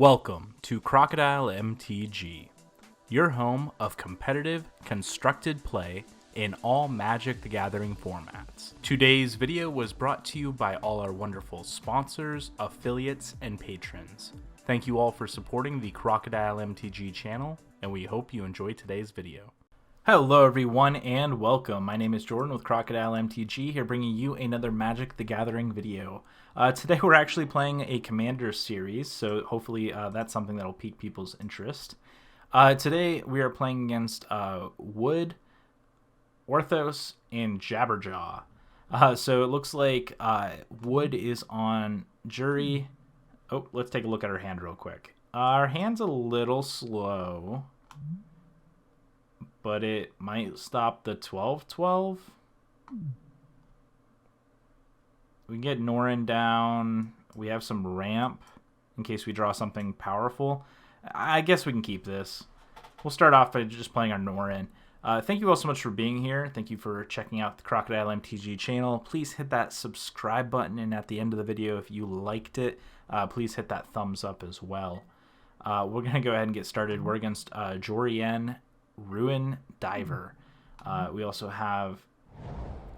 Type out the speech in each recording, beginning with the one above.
Welcome to Crocodile MTG, your home of competitive, constructed play in all Magic the Gathering formats. Today's video was brought to you by all our wonderful sponsors, affiliates, and patrons. Thank you all for supporting the Crocodile MTG channel, and we hope you enjoy today's video. Hello everyone and welcome. My name is Jordan with Crocodile MTG, here bringing you another Magic the Gathering video. Today we're actually playing a Commander series, so hopefully that's something that'll pique people's interest. Today we are playing against Wood, Orthos, and Jabberjaw. So it looks like Wood is on Jori. Oh, let's take a look at our hand real quick. Our hand's a little slow, but it might stop the 12-12. We can get Norin down. We have some ramp in case we draw something powerful. I guess we can keep this. We'll start off by just playing our Norin. Thank you all so much for being here. Thank you for checking out the Crocodile MTG channel. Please hit that subscribe button, and at the end of the video, if you liked it, please hit that thumbs up as well. We're going to go ahead and get started. We're against Jori Ruin Diver. We also have,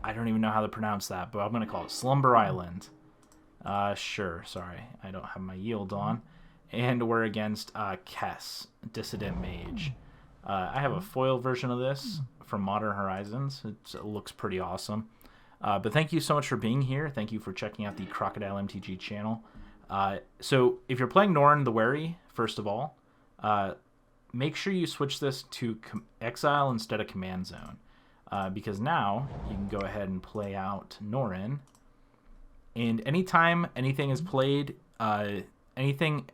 I don't even know how to pronounce that, but I'm going to call it Slumber Island. Sure, sorry, I don't have my yield on. And we're against Kess, Dissident Mage. I have a foil version of this from Modern Horizons. It looks pretty awesome. But thank you so much for being here. Thank you for checking out the Crocodile MTG channel. So if you're playing Norin the Wary, first of all, make sure you switch this to Exile instead of Command Zone. Because now you can go ahead and play out Norin. And anytime anything is played, anytime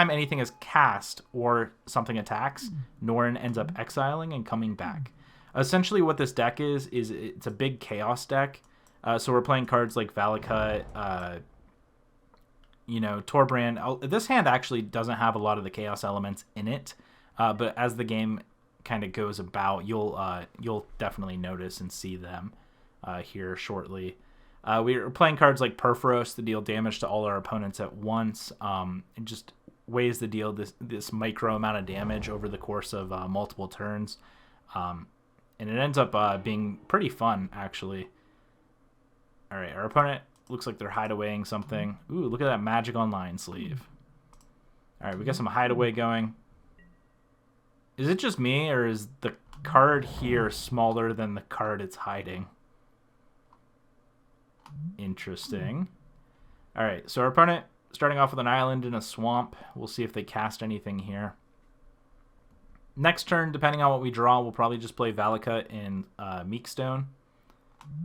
anything is cast or something attacks, Norin ends up exiling and coming back. Essentially what this deck is it's a big chaos deck. So we're playing cards like Valakut, Torbrand. This hand actually doesn't have a lot of the chaos elements in it, but as the game kind of goes about, you'll definitely notice and see them here shortly. We're playing cards like Perforos to deal damage to all our opponents at once. It just ways to deal this micro amount of damage over the course of multiple turns. And it ends up being pretty fun, actually. All right, our opponent looks like they're hideawaying something. Ooh, look at that Magic Online sleeve. All right, we got some hideaway going. Is it just me, or is the card here smaller than the card it's hiding? Interesting. All right, so our opponent starting off with an island in a swamp. We'll see if they cast anything here. Next turn, depending on what we draw, we'll probably just play Valakut and Meekstone.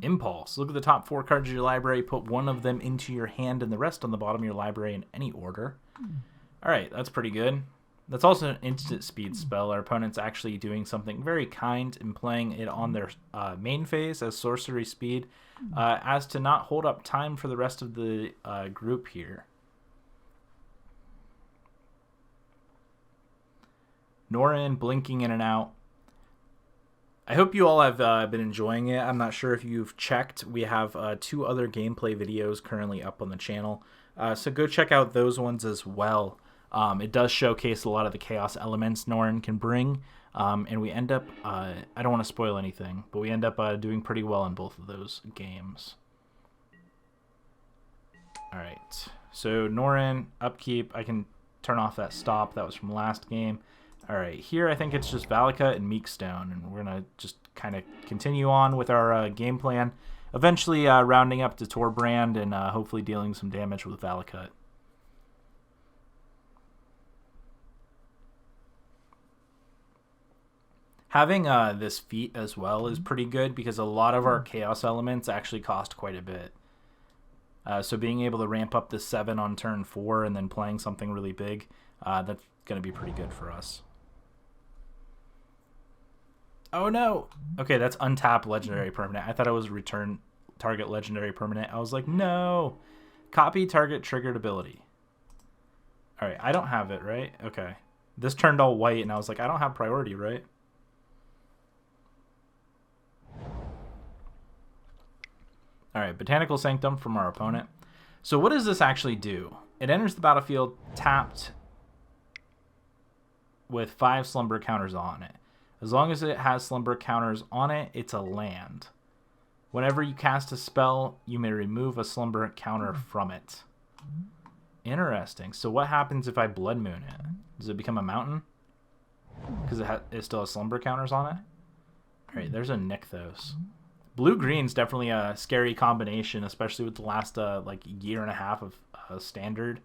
Impulse. Look at the top 4 cards of your library. Put one of them into your hand and the rest on the bottom of your library in any order. All right, that's pretty good. That's also an instant speed spell. Our opponent's actually doing something very kind and playing it on their main phase as sorcery speed, as to not hold up time for the rest of the group here. Norin blinking in and out. I hope you all have been enjoying it. I'm not sure if you've checked. We have 2 other gameplay videos currently up on the channel, so go check out those ones as well. It does showcase a lot of the chaos elements Norin can bring, and we end up, I don't want to spoil anything, but we end up doing pretty well in both of those games. Alright, so Norin, upkeep, I can turn off that stop, that was from last game. Alright, here I think it's just Valakut and Meekstone, and we're going to just kind of continue on with our game plan, eventually rounding up to Torbrand and hopefully dealing some damage with Valakut. Having this feat as well is pretty good because a lot of our chaos elements actually cost quite a bit. So being able to ramp up to 7 on turn 4 and then playing something really big, that's going to be pretty good for us. Oh no! Okay, that's untap legendary permanent. I thought it was return target legendary permanent. I was like, no! Copy target triggered ability. Alright, I don't have it, right? Okay. This turned all white and I was like, I don't have priority, right? Alright, Botanical Sanctum from our opponent. So what does this actually do? It enters the battlefield tapped with 5 slumber counters on it. As long as it has slumber counters on it, it's a land. Whenever you cast a spell, you may remove a slumber counter from it. Interesting. So what happens if I Blood Moon it? Does it become a mountain? Because it still has slumber counters on it? Alright, there's a Nykthos. Blue-green's definitely a scary combination, especially with the last like year and a half of Standard.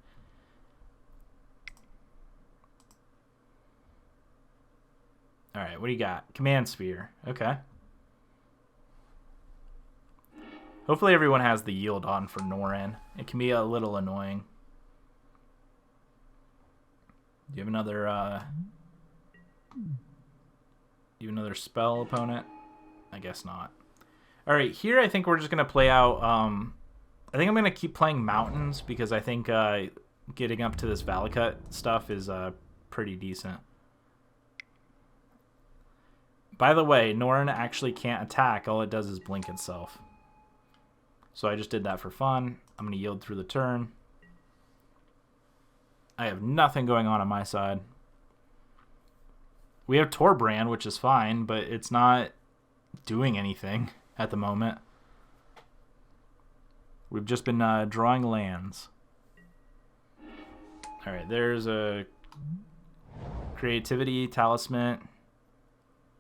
Alright, what do you got? Command Sphere. Okay. Hopefully everyone has the yield on for Norin. It can be a little annoying. Do you have another spell, opponent? I guess not. Alright, here I think we're just going to play out... I think I'm going to keep playing Mountains because I think getting up to this Valakut stuff is pretty decent. By the way, Norin actually can't attack. All it does is blink itself. So I just did that for fun. I'm going to yield through the turn. I have nothing going on my side. We have Torbrand, which is fine, but it's not doing anything at the moment. We've just been drawing lands. Alright, there's a Creativity Talisman.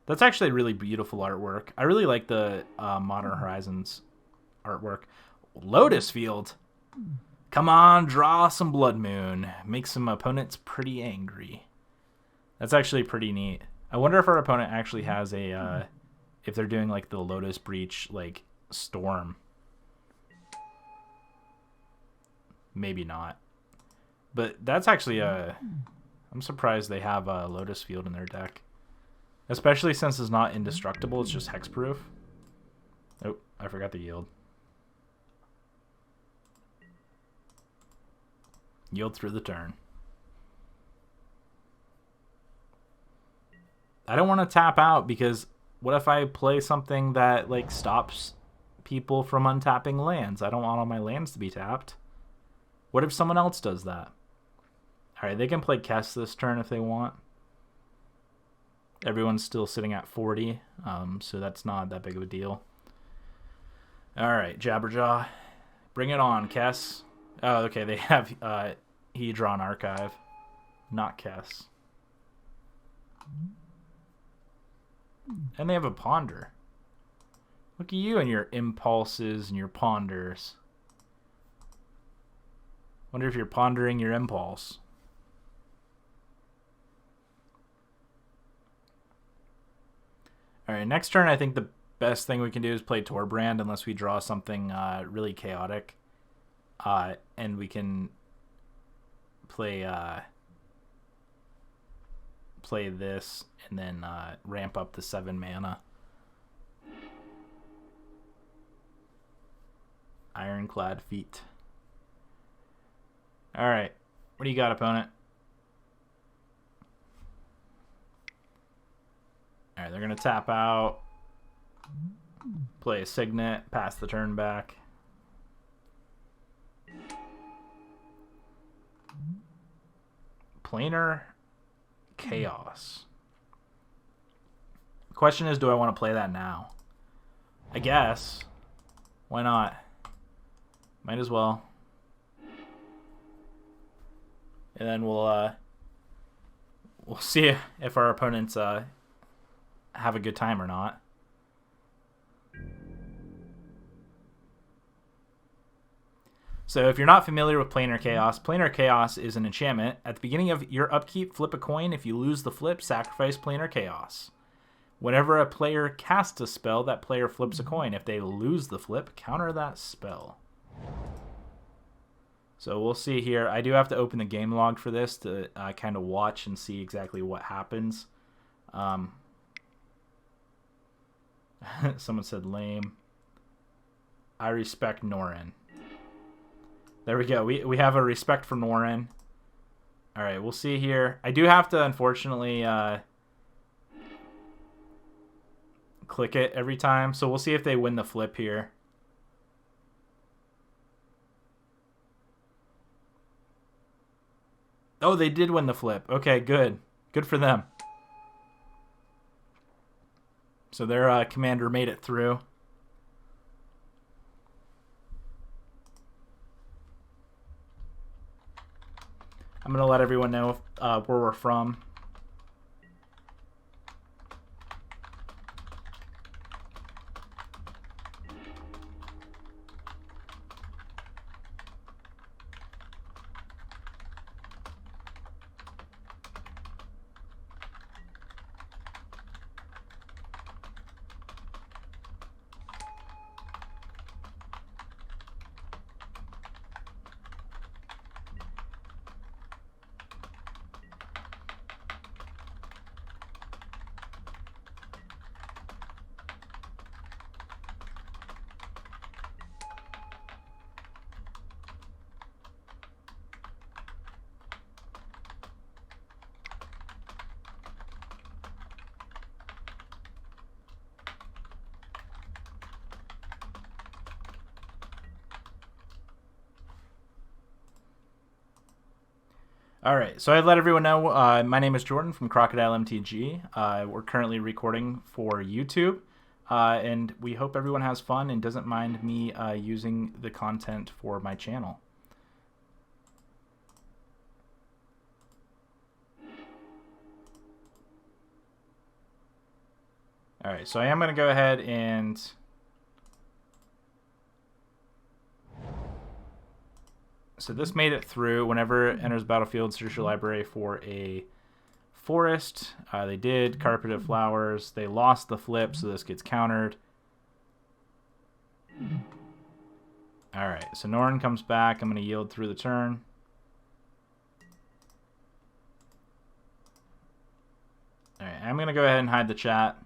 That's actually really beautiful artwork. I really like the Modern Horizons artwork. Lotus Field. Come on, draw some Blood Moon. Make some opponents pretty angry. That's actually pretty neat. I wonder if our opponent actually has a... if they're doing like the Lotus Breach like Storm. Maybe not. But that's actually a... I'm surprised they have a Lotus Field in their deck. Especially since it's not indestructible, it's just hexproof. Oh, I forgot the yield. Yield through the turn. I don't want to tap out because what if I play something that like stops people from untapping lands? I don't want all my lands to be tapped. What if someone else does that? Alright, they can play Kess this turn if they want. Everyone's still sitting at 40, so that's not that big of a deal. Alright, Jabberjaw. Bring it on, Kess. Oh, okay, they have Hedron Archive, not Kess. And they have a Ponder. Look at you and your impulses and your ponders. Wonder if you're pondering your impulse. Alright, next turn I think the best thing we can do is play Torbrand unless we draw something really chaotic. And we can play play this and then ramp up the 7 mana. Ironclad Feet. Alright, what do you got, opponent? Alright, they're going to tap out, play a Signet, pass the turn back. Planar Chaos. The question is, do I want to play that now? I guess. Why not? Might as well. And then we'll see if our opponents have a good time or not. So if you're not familiar with Planar Chaos is an enchantment. At the beginning of your upkeep, flip a coin. If you lose the flip, sacrifice Planar Chaos. Whenever a player casts a spell, that player flips a coin. If they lose the flip, counter that spell. So we'll see here. I do have to open the game log for this to kind of watch and see exactly what happens. Someone said lame. I respect Norin. There we go. We have a respect for Norin. All right, we'll see here. I do have to, unfortunately, click it every time. So we'll see if they win the flip here. Oh, they did win the flip. Okay, good. Good for them. So their commander made it through. I'm going to let everyone know where we're from. All right, so I'd let everyone know my name is Jordan from crocodilemtg. We're currently recording for YouTube, and we hope everyone has fun and doesn't mind me using the content for my channel. All right, so I am going to go ahead and so this made it through. Whenever it enters battlefield, search your library for a forest. They did carpeted flowers. They lost the flip, so this gets countered. All right, so Norin comes back. I'm going to yield through the turn. All right, I'm going to go ahead and hide the chat,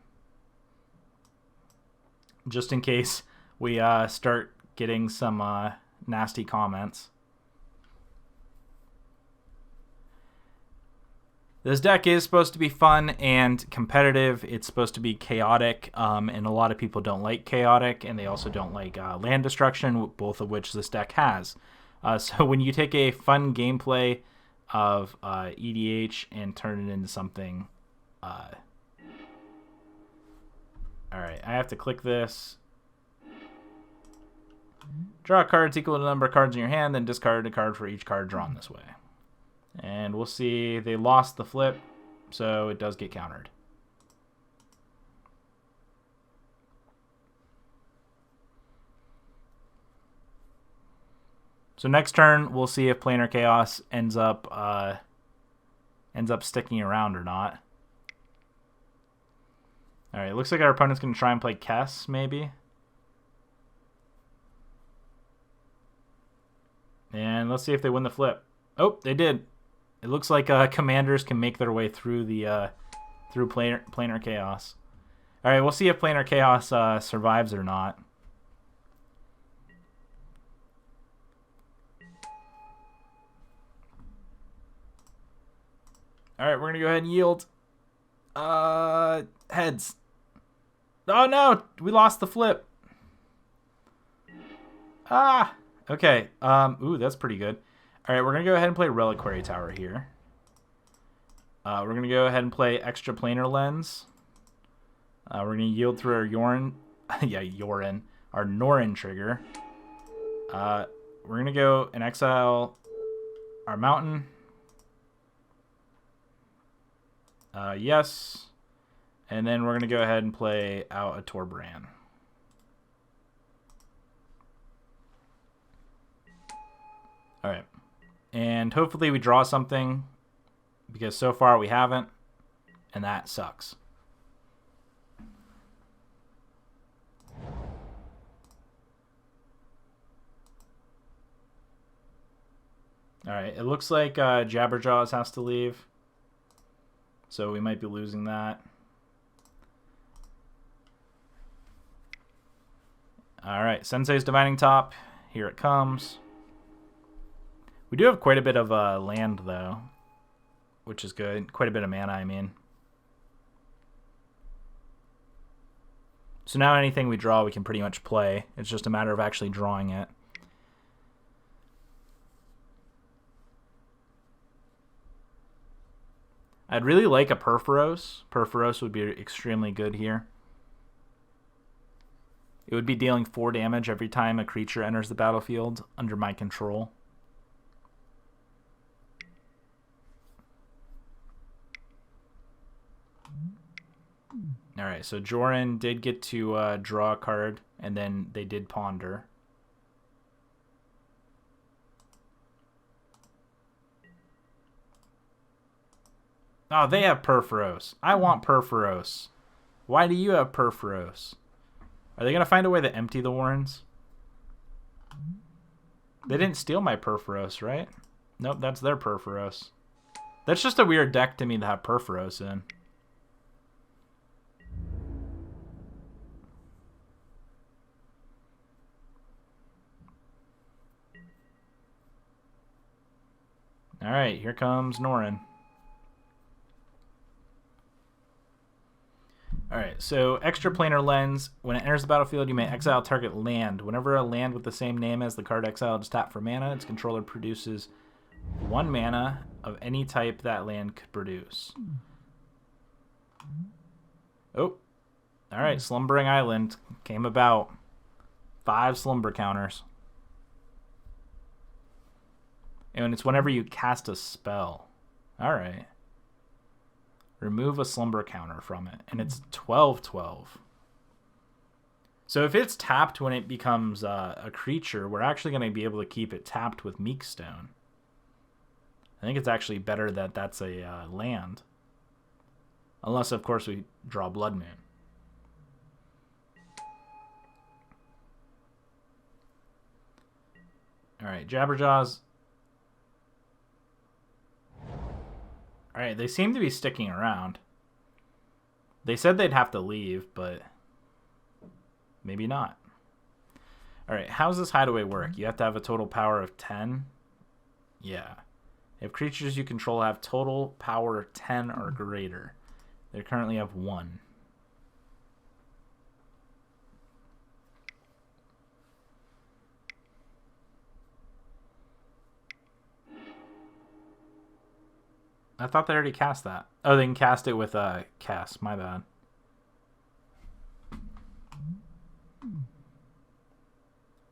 just in case we start getting some nasty comments. This deck is supposed to be fun and competitive. It's supposed to be chaotic, and a lot of people don't like chaotic, and they also don't like land destruction, both of which this deck has. So when you take a fun gameplay of EDH and turn it into something... Alright, I have to click this. Draw cards equal to the number of cards in your hand, then discard a card for each card drawn this way. And we'll see, they lost the flip, so it does get countered. So next turn, we'll see if Planar Chaos ends up sticking around or not. All right, looks like our opponent's going to try and play Kess, maybe. And let's see if they win the flip. Oh, they did. It looks like commanders can make their way through the through Planar Chaos. All right, we'll see if Planar Chaos survives or not. All right, we're gonna go ahead and yield. Heads. Oh no, we lost the flip. Ah, okay. Ooh, that's pretty good. All right, we're going to go ahead and play Reliquary Tower here. We're going to go ahead and play Extra Planar Lens. We're going to yield through our our Norin trigger. We're going to go and exile our Mountain. Yes. And then we're going to go ahead and play out a Torbran. All right. And hopefully we draw something, because so far we haven't, and that sucks. All right, it looks like Jabberjaws has to leave, so we might be losing that. All right, Sensei's Divining Top, here it comes. We do have quite a bit of land, though, which is good. Quite a bit of mana, I mean. So now anything we draw, we can pretty much play. It's just a matter of actually drawing it. I'd really like a Perforos. Perforos would be extremely good here. It would be dealing 4 damage every time a creature enters the battlefield under my control. Alright, so Joran did get to draw a card, and then they did ponder. Oh, they have Perforos. I want Perforos. Why do you have Perforos? Are they going to find a way to empty the Warrens? They didn't steal my Perforos, right? Nope, that's their Perforos. That's just a weird deck to me to have Perforos in. Alright, here comes Norin. Alright, so extra planar lens. When it enters the battlefield, you may exile target land. Whenever a land with the same name as the card exiled is tapped for mana, its controller produces 1 mana of any type that land could produce. Oh. Alright, Slumbering Island came about. 5 slumber counters. And it's whenever you cast a spell. Alright. Remove a slumber counter from it. And it's 12/12. So if it's tapped when it becomes a creature, we're actually going to be able to keep it tapped with Meekstone. I think it's actually better that that's a land. Unless, of course, we draw Blood Moon. Alright, Jabberjaws. Alright, they seem to be sticking around. They said they'd have to leave, but maybe not. Alright, how does this hideaway work? You have to have a total power of 10? Yeah. If creatures you control have total power of 10 or greater. They currently have 1. I thought they already cast that. Oh, they can cast it with Kess. My bad.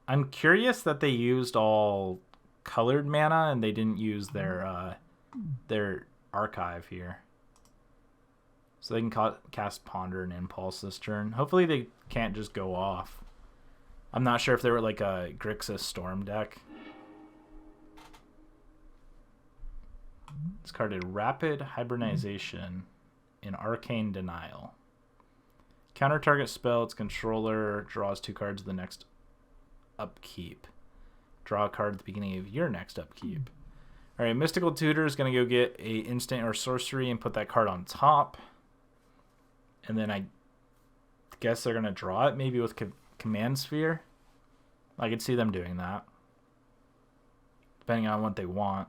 I'm curious that they used all colored mana and they didn't use their archive here. So they can cast Ponder and Impulse this turn. Hopefully they can't just go off. I'm not sure if they were like a Grixis Storm deck. This card is Rapid Hibernization in Arcane Denial. Counter target spell, its controller draws 2 cards the next upkeep. Draw a card at the beginning of your next upkeep. Alright, Mystical Tutor is going to go get a instant or sorcery and put that card on top. And then I guess they're going to draw it maybe with Command Sphere. I could see them doing that. Depending on what they want.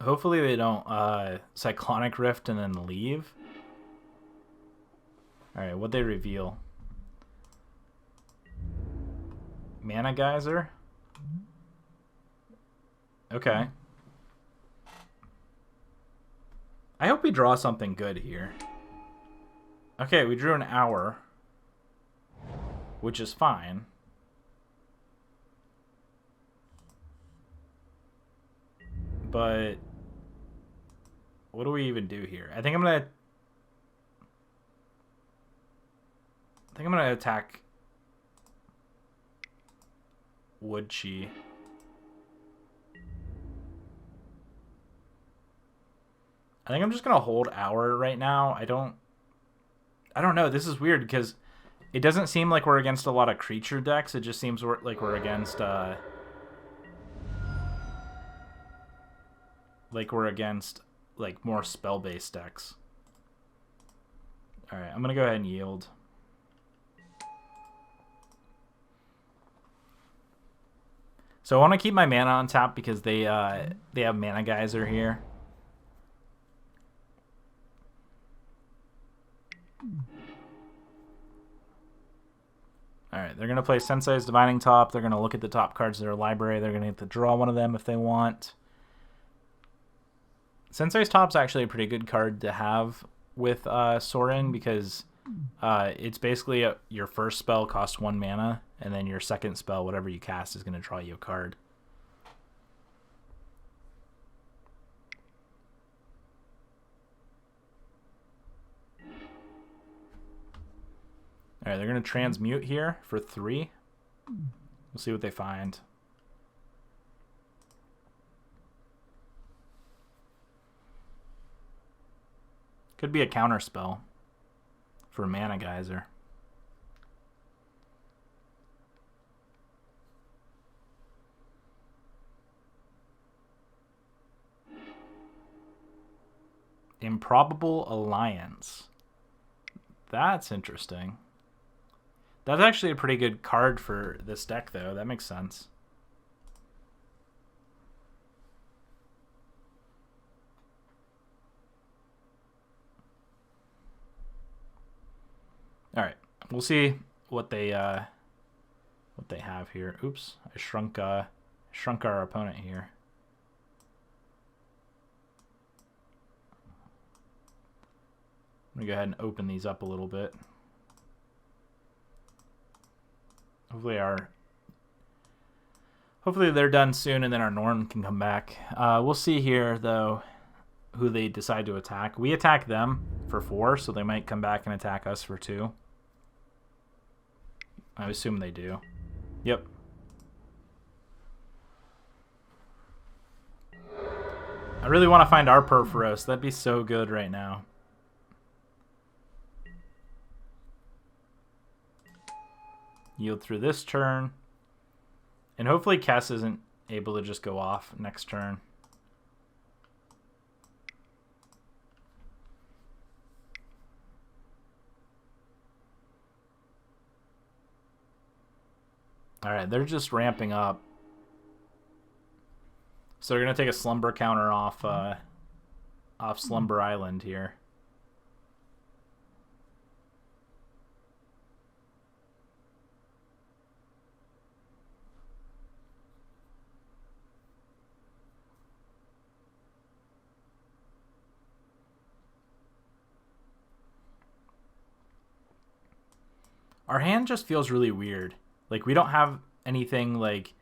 Hopefully they don't Cyclonic Rift and then leave. Alright, what'd they reveal? Mana Geyser? Okay. I hope we draw something good here. Okay, we drew an hour. Which is fine. But what do we even do here? I think I'm gonna attack Woodchi. I think I'm just gonna hold Hour right now. I don't know. This is weird because it doesn't seem like we're against a lot of creature decks. It just seems like we're against like more spell-based decks. Alright, I'm gonna go ahead and yield. So I want to keep my mana on tap because they have Mana Geyser here. Alright, Alright, they're going to play Sensei's Divining Top. They're going to look at the top cards of their library. They're going to get to draw one of them if they want. Sensei's Top's actually a pretty good card to have with Sorin because it's basically your first spell costs 1 mana, and then your second spell, whatever you cast, is going to draw you a card. Alright, they're going to transmute here for 3. We'll see what they find. Could be a counter spell for Mana Geyser. Improbable Alliance. That's interesting. That's actually a pretty good card for this deck, though. That makes sense. All right, we'll see what they have here. Oops, I shrunk our opponent here. I'm gonna go ahead and open these up a little bit. Hopefully they're done soon, and then our Norin can come back. We'll see here, though, who they decide to attack. We attack them for 4, so they might come back and attack us for 2. I assume they do. Yep. I really want to find our Purphoros. That'd be so good right now. Yield through this turn. And hopefully Kess isn't able to just go off next turn. Alright, they're just ramping up. So they're going to take a Slumber counter off Slumber Island here. Our hand just feels really weird. Like, we don't have anything, like,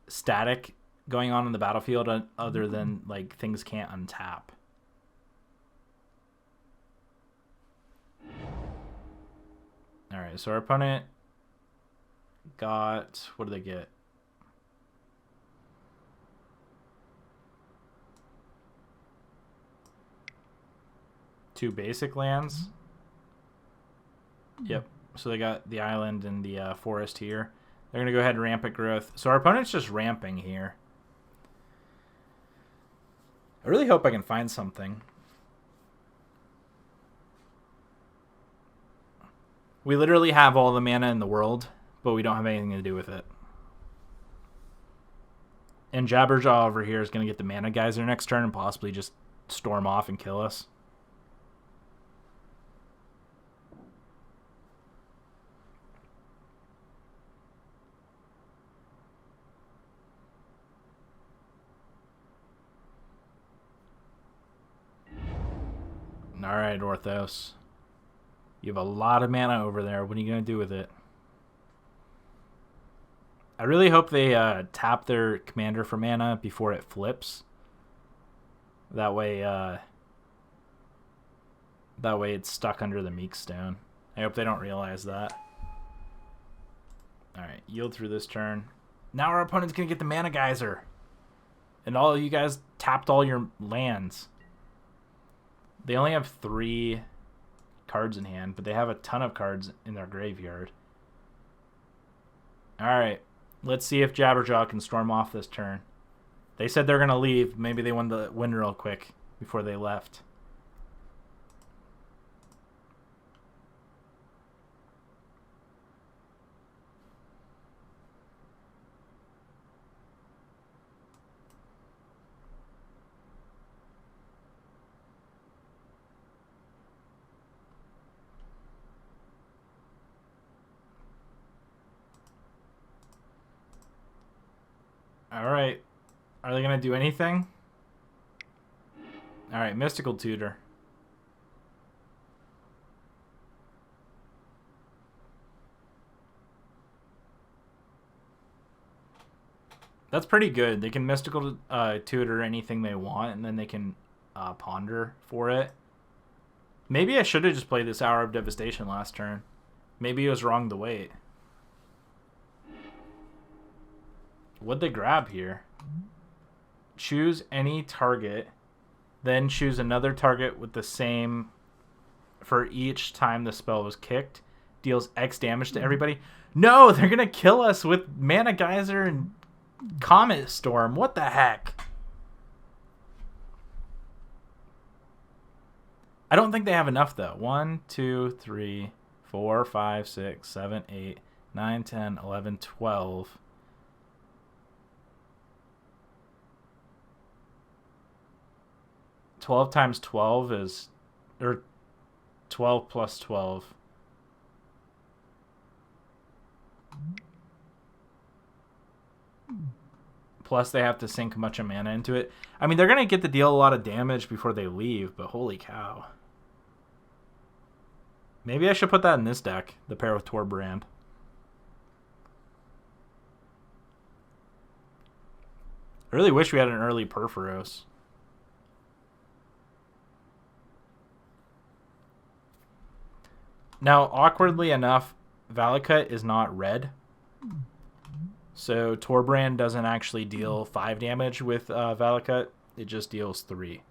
static going on in the battlefield other than, like, things can't untap. Alright, so our opponent got... What did they get? Two basic lands. Yep. So they got the island and the forest here. They're going to go ahead and ramp at growth. So our opponent's just ramping here. I really hope I can find something. We literally have all the mana in the world, but we don't have anything to do with it. And Jabberjaw over here is going to get the Mana Geyser next turn and possibly just storm off and kill us. Alright, Orthos. You have a lot of mana over there. What are you going to do with it? I really hope they tap their commander for mana before it flips. That way it's stuck under the Meek Stone. I hope they don't realize that. Alright, yield through this turn. Now our opponent's going to get the Mana Geyser. And all you guys tapped all your lands. They only have 3 cards in hand, but they have a ton of cards in their graveyard. Alright, let's see if Jabberjaw can storm off this turn. They said they're going to leave. Maybe they won the win real quick before they left. Alright. Are they going to do anything? Alright, Mystical Tutor. That's pretty good. They can Mystical Tutor anything they want, and then they can ponder for it. Maybe I should have just played this Hour of Devastation last turn. Maybe it was wrong to wait. What'd they grab here? Choose any target, then choose another target with the same for each time the spell was kicked. Deals X damage to everybody. No, they're going to kill us with Mana Geyser and Comet Storm. What the heck? I don't think they have enough, though. 1, 2, 3, 4, 5, 6, 7, 8, 9, 10, 11, 12. Twelve times 12 is... Or 12 plus 12. Plus they have to sink a bunch of mana into it. I mean, they're going to get to deal a lot of damage before they leave, but holy cow. Maybe I should put that in this deck, the pair with Torbrand. I really wish we had an early Perforos. Now, awkwardly enough, Valakut is not red. So Torbrand doesn't actually deal 5 damage with Valakut. It just deals 3.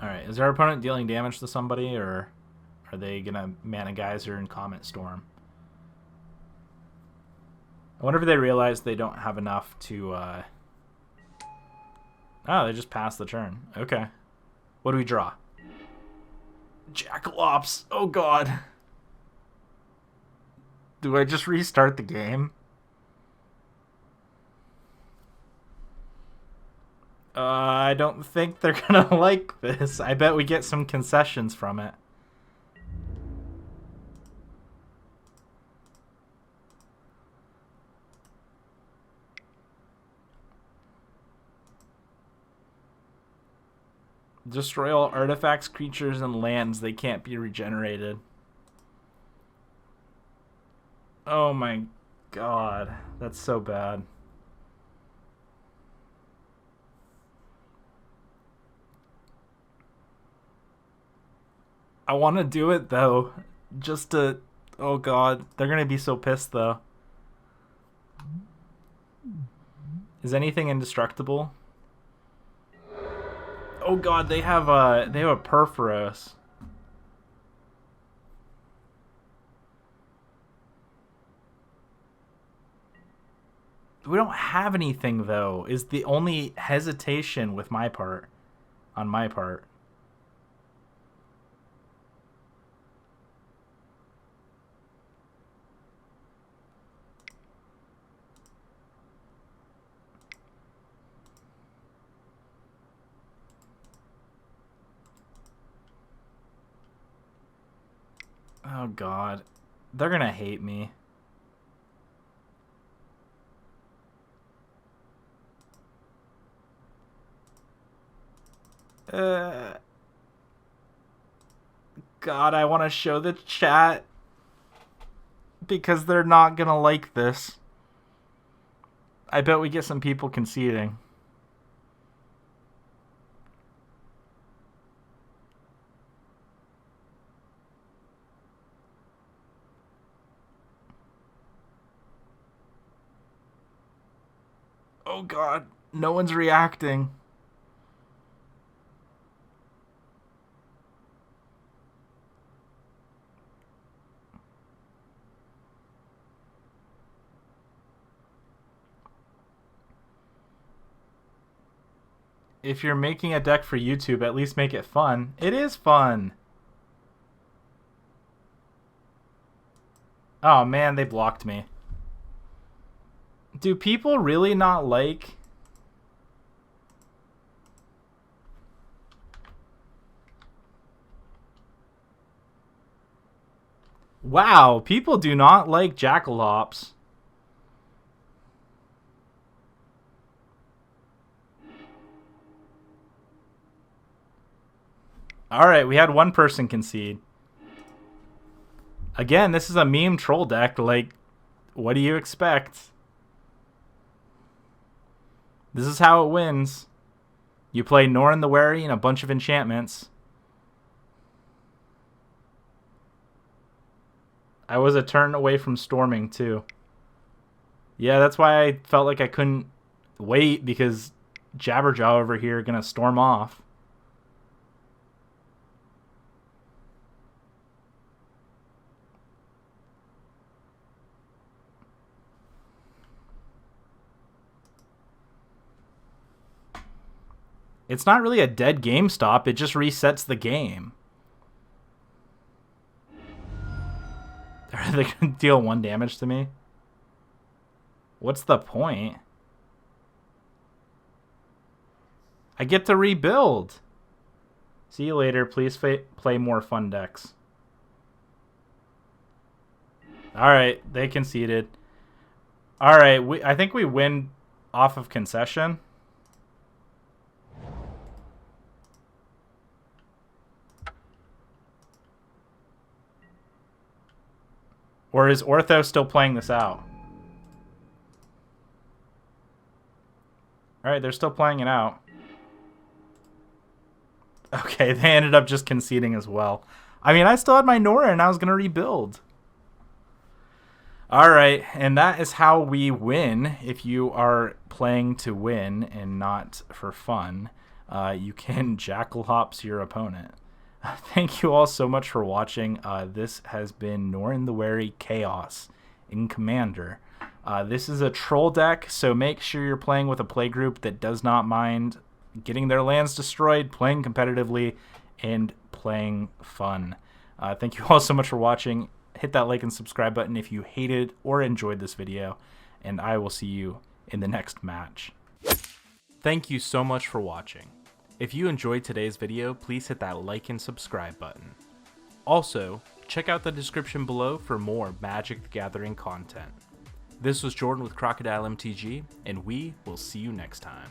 Alright, is our opponent dealing damage to somebody, or are they going to Mana Geyser and Comet Storm? I wonder if they realize they don't have enough to... Oh, they just passed the turn. Okay. What do we draw? Jackalops. Oh, God. Do I just restart the game? I don't think they're gonna like this. I bet we get some concessions from it. Destroy all artifacts, creatures, and lands. They can't be regenerated. Oh my god. That's so bad. I want to do it, though. Just to... Oh god. They're going to be so pissed, though. Is anything indestructible? Oh god, they have a Perforos. We don't have anything, though, is the only hesitation with my part. On my part. Oh god. They're gonna hate me. God, I want to show the chat because they're not gonna like this. I bet we get some people conceding. Oh god, no one's reacting. If you're making a deck for YouTube, at least make it fun. It is fun. Oh man, they blocked me. Do people really not like... Wow, people do not like Jackalhops. Alright, we had one person concede. Again, this is a meme troll deck. Like, what do you expect? This is how it wins. You play Norin the Wary and a bunch of enchantments. I was a turn away from storming, too. Yeah, that's why I felt like I couldn't wait, because Jabberjaw over here are going to storm off. It's not really a dead game stop. It just resets the game. Are they going to deal 1 damage to me? What's the point? I get to rebuild. See you later. Please play more fun decks. Alright, they conceded. Alright, I think we win off of concession. Or is Ortho still playing this out? Alright, they're still playing it out. Okay, they ended up just conceding as well. I mean, I still had my Nora and I was going to rebuild. Alright, and that is how we win. If you are playing to win and not for fun, you can Jackalhops your opponent. Thank you all so much for watching. This has been Norin the Wary Chaos in Commander. This is a troll deck, so make sure you're playing with a playgroup that does not mind getting their lands destroyed, playing competitively, and playing fun. Thank you all so much for watching. Hit that like and subscribe button if you hated or enjoyed this video, and I will see you in the next match. Thank you so much for watching. If you enjoyed today's video, please hit that like and subscribe button. Also, check out the description below for more Magic the Gathering content. This was Jordan with Crocodile MTG, and we will see you next time.